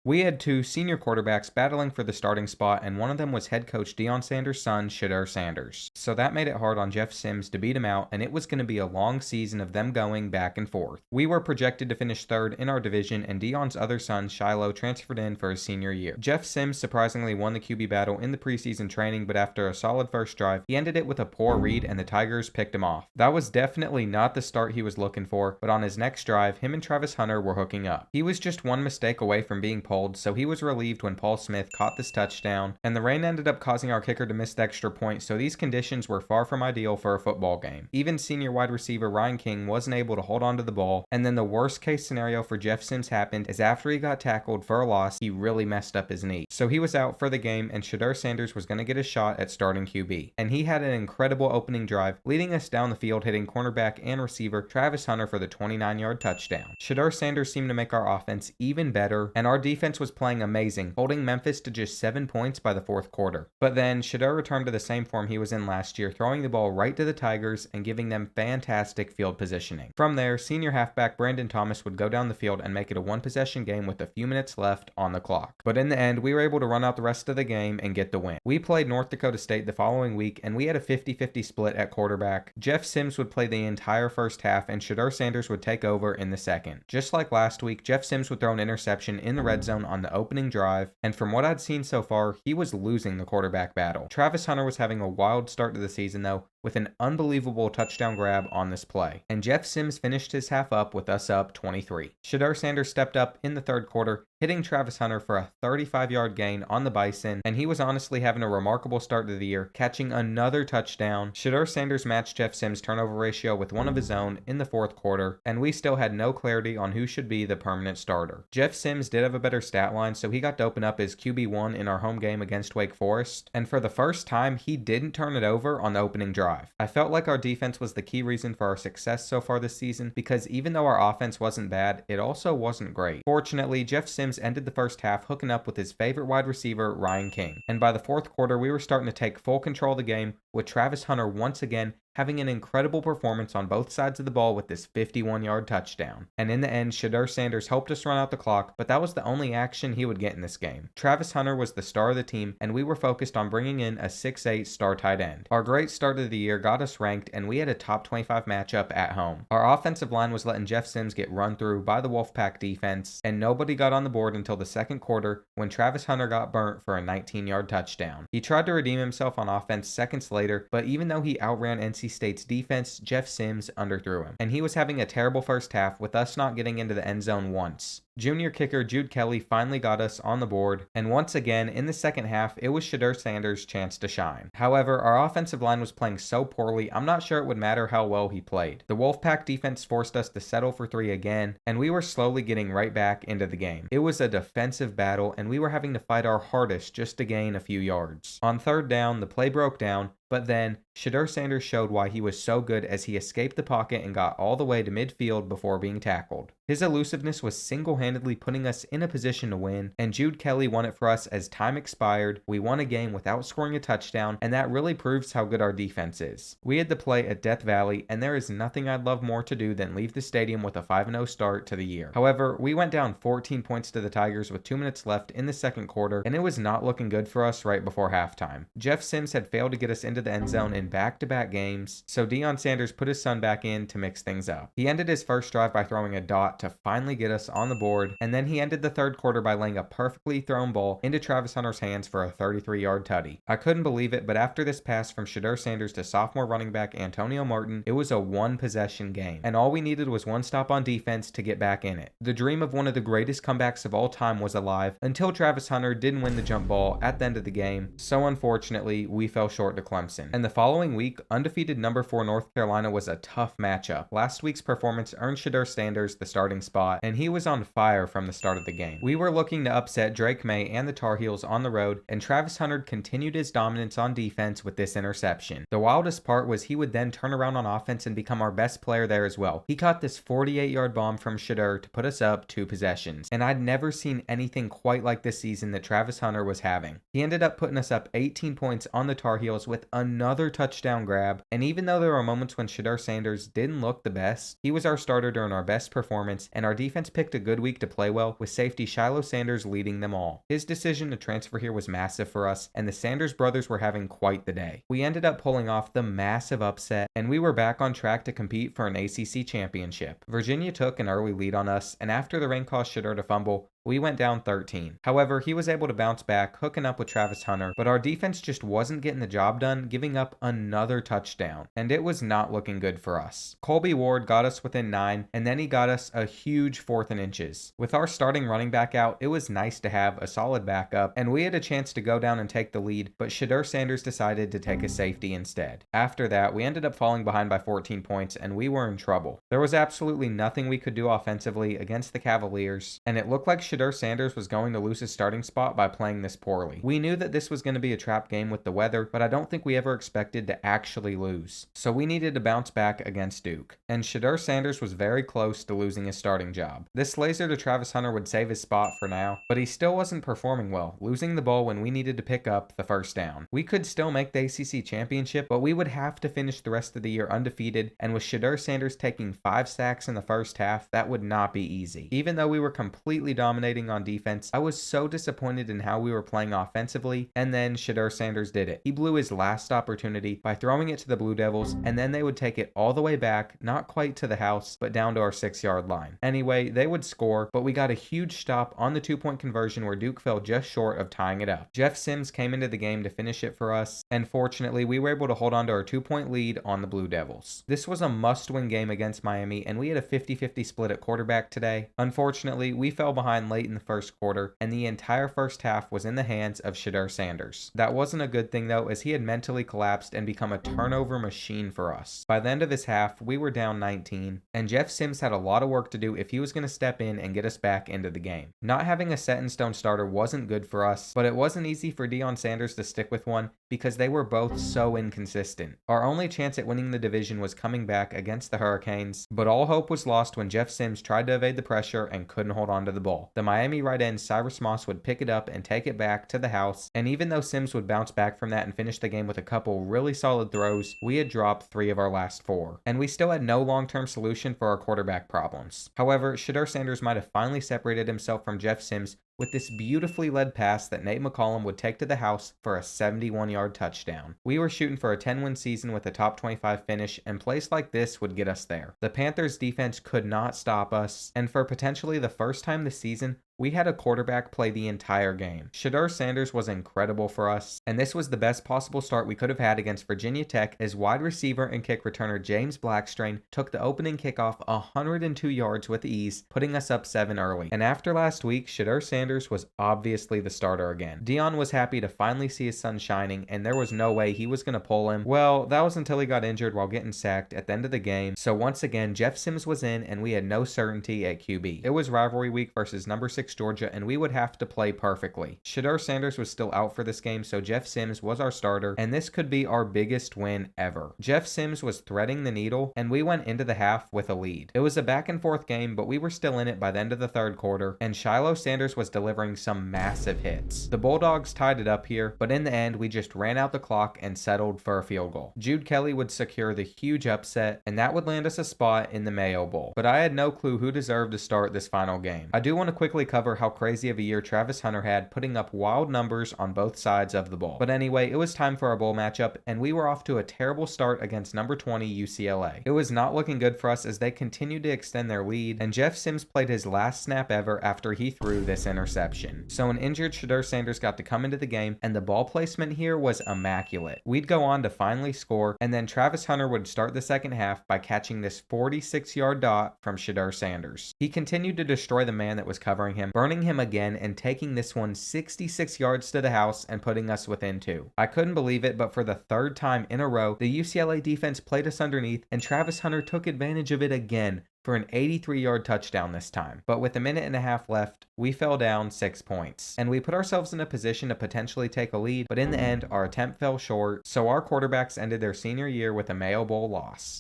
We had two senior quarterbacks battling for the starting spot, and one of them was head coach Deion Sanders' son, Shedeur Sanders. So that made it hard on Jeff Sims to beat him out, and it was going to be a long season of them going back and forth. We were projected to finish third in our division, and Deion's other son, Shiloh, transferred in for his senior year. Jeff Sims surprisingly won the QB battle in the preseason training, but after a solid first drive, he ended it with a poor read, and the Tigers picked him off. That was definitely not the start he was looking for, but on his next drive, him and Travis Hunter were hooking up. He was just one mistake away from being pulled, so he was relieved when Paul Smith caught this touchdown, and the rain ended up causing our kicker to miss the extra point, so these conditions were far from ideal for a football game. Even senior wide receiver Ryan King wasn't able to hold on to the ball, and then the worst case scenario for Jeff Sims happened as after he got tackled for a loss, he really messed up his knee. So he was out for the game, and Shedeur Sanders was going to get a shot at starting QB. And he had an incredible opening drive, leading us down the field, hitting cornerback and receiver Travis Hunter for the 29-yard touchdown. Shedeur Sanders seemed to make our offense even better, and our defense was playing amazing, holding Memphis to just 7 points by the fourth quarter. But then Shedeur returned to the same form he was in last year, throwing the ball right to the Tigers and giving them fantastic field positioning. From there, senior halfback Brandon Thomas would go down the field and make it a one-possession game with a few minutes left on the clock. But in the end, we were able to run out the rest of the game and get the win. We played North Dakota State the following week, and we had a 50-50 split at quarterback. Jeff Sims would play the entire first half, and Shedeur Sanders would take over in the second. Just like last week, Jeff Sims would throw an interception in the red zone on the opening drive, and from what I'd seen so far, he was losing the quarterback battle. Travis Hunter was having a wild start to the season though, with an unbelievable touchdown grab on this play, and Jeff Sims finished his half up with us up 23. Shedeur Sanders stepped up in the third quarter, hitting Travis Hunter for a 35-yard gain on the Bison, and he was honestly having a remarkable start to the year, catching another touchdown. Shedeur Sanders matched Jeff Sims' turnover ratio with one of his own in the fourth quarter, and we still had no clarity on who should be the permanent starter. Jeff Sims did have a better stat line, so he got to open up his QB1 in our home game against Wake Forest, and for the first time, he didn't turn it over on the opening drive. I felt like our defense was the key reason for our success so far this season, because even though our offense wasn't bad, it also wasn't great. Fortunately, Jeff Sims ended the first half hooking up with his favorite wide receiver, Ryan King, and by the fourth quarter, we were starting to take full control of the game, with Travis Hunter once again having an incredible performance on both sides of the ball with this 51-yard touchdown. And in the end, Shedeur Sanders helped us run out the clock, but that was the only action he would get in this game. Travis Hunter was the star of the team, and we were focused on bringing in a 6'8 star tight end. Our great start of the year got us ranked, and we had a top 25 matchup at home. Our offensive line was letting Jeff Sims get run through by the Wolfpack defense, and nobody got on the board until the second quarter when Travis Hunter got burnt for a 19-yard touchdown. He tried to redeem himself on offense seconds later, but even though he outran NC State's defense, Jeff Sims underthrew him, and he was having a terrible first half with us not getting into the end zone once. Junior kicker Jude Kelly finally got us on the board, and once again, in the second half, it was Shedeur Sanders' chance to shine. However, our offensive line was playing so poorly, I'm not sure it would matter how well he played. The Wolfpack defense forced us to settle for 3 again, and we were slowly getting right back into the game. It was a defensive battle, and we were having to fight our hardest just to gain a few yards. On third down, the play broke down, but then Shedeur Sanders showed why he was so good as he escaped the pocket and got all the way to midfield before being tackled. His elusiveness was single-handedly putting us in a position to win, and Jude Kelly won it for us as time expired. We won a game without scoring a touchdown, and that really proves how good our defense is. We had to play at Death Valley, and there is nothing I'd love more to do than leave the stadium with a 5-0 start to the year. However, we went down 14 points to the Tigers with 2 minutes left in the second quarter, and it was not looking good for us right before halftime. Jeff Sims had failed to get us into the end zone in back-to-back games, so Deion Sanders put his son back in to mix things up. He ended his first drive by throwing a dot to finally get us on the board, and then he ended the third quarter by laying a perfectly thrown ball into Travis Hunter's hands for a 33-yard tutty. I couldn't believe it, but after this pass from Shedeur Sanders to sophomore running back Antonio Martin, it was a one-possession game, and all we needed was one stop on defense to get back in it. The dream of one of the greatest comebacks of all time was alive until Travis Hunter didn't win the jump ball at the end of the game, so unfortunately, we fell short to Clemson. And the following week, undefeated number 4 North Carolina was a tough matchup. Last week's performance earned Shedeur Sanders the starting spot, and he was on fire from the start of the game. We were looking to upset Drake May and the Tar Heels on the road, and Travis Hunter continued his dominance on defense with this interception. The wildest part was he would then turn around on offense and become our best player there as well. He caught this 48-yard bomb from Shedeur to put us up 2 possessions, and I'd never seen anything quite like this season that Travis Hunter was having. He ended up putting us up 18 points on the Tar Heels with another touchdown touchdown grab, and even though there were moments when Shedeur Sanders didn't look the best, he was our starter during our best performance, and our defense picked a good week to play well, with safety Shiloh Sanders leading them all. His decision to transfer here was massive for us, and the Sanders brothers were having quite the day. We ended up pulling off the massive upset, and we were back on track to compete for an ACC championship. Virginia took an early lead on us, and after the rain caused Shedeur to fumble, we went down 13. However, he was able to bounce back, hooking up with Travis Hunter, but our defense just wasn't getting the job done, giving up another touchdown, and it was not looking good for us. Colby Ward got us within 9, and then he got us a huge 4th and inches. With our starting running back out, it was nice to have a solid backup, and we had a chance to go down and take the lead, but Shedeur Sanders decided to take a safety instead. After that, we ended up falling behind by 14 points, and we were in trouble. There was absolutely nothing we could do offensively against the Cavaliers, and it looked like Shedeur Sanders was going to lose his starting spot by playing this poorly. We knew that this was going to be a trap game with the weather, but I don't think we ever expected to actually lose. So we needed to bounce back against Duke. And Shedeur Sanders was very close to losing his starting job. This laser to Travis Hunter would save his spot for now, but he still wasn't performing well, losing the ball when we needed to pick up the first down. We could still make the ACC championship, but we would have to finish the rest of the year undefeated, and with Shedeur Sanders taking 5 sacks in the first half, that would not be easy. Even though we were completely dominating on defense, I was so disappointed in how we were playing offensively, and then Shedeur Sanders did it. He blew his last opportunity by throwing it to the Blue Devils, and then they would take it all the way back, not quite to the house, but down to our 6-yard line. Anyway, they would score, but we got a huge stop on the 2-point conversion where Duke fell just short of tying it up. Jeff Sims came into the game to finish it for us, and fortunately, we were able to hold on to our 2-point lead on the Blue Devils. This was a must-win game against Miami, and we had a 50-50 split at quarterback today. Unfortunately, we fell behind late in the first quarter, and the entire first half was in the hands of Shedeur Sanders. That wasn't a good thing though, as he had mentally collapsed and become a turnover machine for us. By the end of this half, we were down 19, and Jeff Sims had a lot of work to do if he was going to step in and get us back into the game. Not having a set-in-stone starter wasn't good for us, but it wasn't easy for Deion Sanders to stick with one because they were both so inconsistent. Our only chance at winning the division was coming back against the Hurricanes, but all hope was lost when Jeff Sims tried to evade the pressure and couldn't hold on to the ball. The Miami right end Cyrus Moss would pick it up and take it back to the house, and even though Sims would bounce back from that and finish the game with a couple really solid throws, we had dropped 3 of our last 4, and we still had no long-term solution for our quarterback problems. However, Shedeur Sanders might have finally separated himself from Jeff Sims with this beautifully led pass that Nate McCollum would take to the house for a 71-yard touchdown. We were shooting for a 10-win season with a top 25 finish, and plays like this would get us there. The Panthers' defense could not stop us, and for potentially the first time this season, we had a quarterback play the entire game. Shedeur Sanders was incredible for us, and this was the best possible start we could have had against Virginia Tech, as wide receiver and kick returner James Blackstrain took the opening kickoff 102 yards with ease, putting us up 7 early. And after last week, Shedeur Sanders was obviously the starter again. Deion was happy to finally see his son shining, and there was no way he was going to pull him. Well, that was until he got injured while getting sacked at the end of the game. So once again, Jeff Sims was in, and we had no certainty at QB. It was rivalry week versus number 6 Georgia, and we would have to play perfectly. Shedeur Sanders was still out for this game, so Jeff Sims was our starter, and this could be our biggest win ever. Jeff Sims was threading the needle, and we went into the half with a lead. It was a back and forth game, but we were still in it by the end of the third quarter, and Shiloh Sanders was delivering some massive hits. The Bulldogs tied it up here, but in the end, we just ran out the clock and settled for a field goal. Jude Kelly would secure the huge upset, and that would land us a spot in the Mayo Bowl. But I had no clue who deserved to start this final game. I do want to quickly cover how crazy of a year Travis Hunter had, putting up wild numbers on both sides of the ball. But anyway, it was time for our bowl matchup, and we were off to a terrible start against number 20 UCLA. It was not looking good for us as they continued to extend their lead, and Jeff Sims played his last snap ever after he threw this interception. So an injured Shedeur Sanders got to come into the game, and the ball placement here was immaculate. We'd go on to finally score, and then Travis Hunter would start the second half by catching this 46-yard dot from Shedeur Sanders. He continued to destroy the man that was covering him, burning him again and taking this one 66 yards to the house and putting us within 2. I couldn't believe it, but for the third time in a row, the UCLA defense played us underneath, and Travis Hunter took advantage of it again for an 83-yard touchdown this time. But with a minute and a half left, we fell down 6 points, and we put ourselves in a position to potentially take a lead, but in the end, our attempt fell short, so our quarterbacks ended their senior year with a Mayo Bowl loss.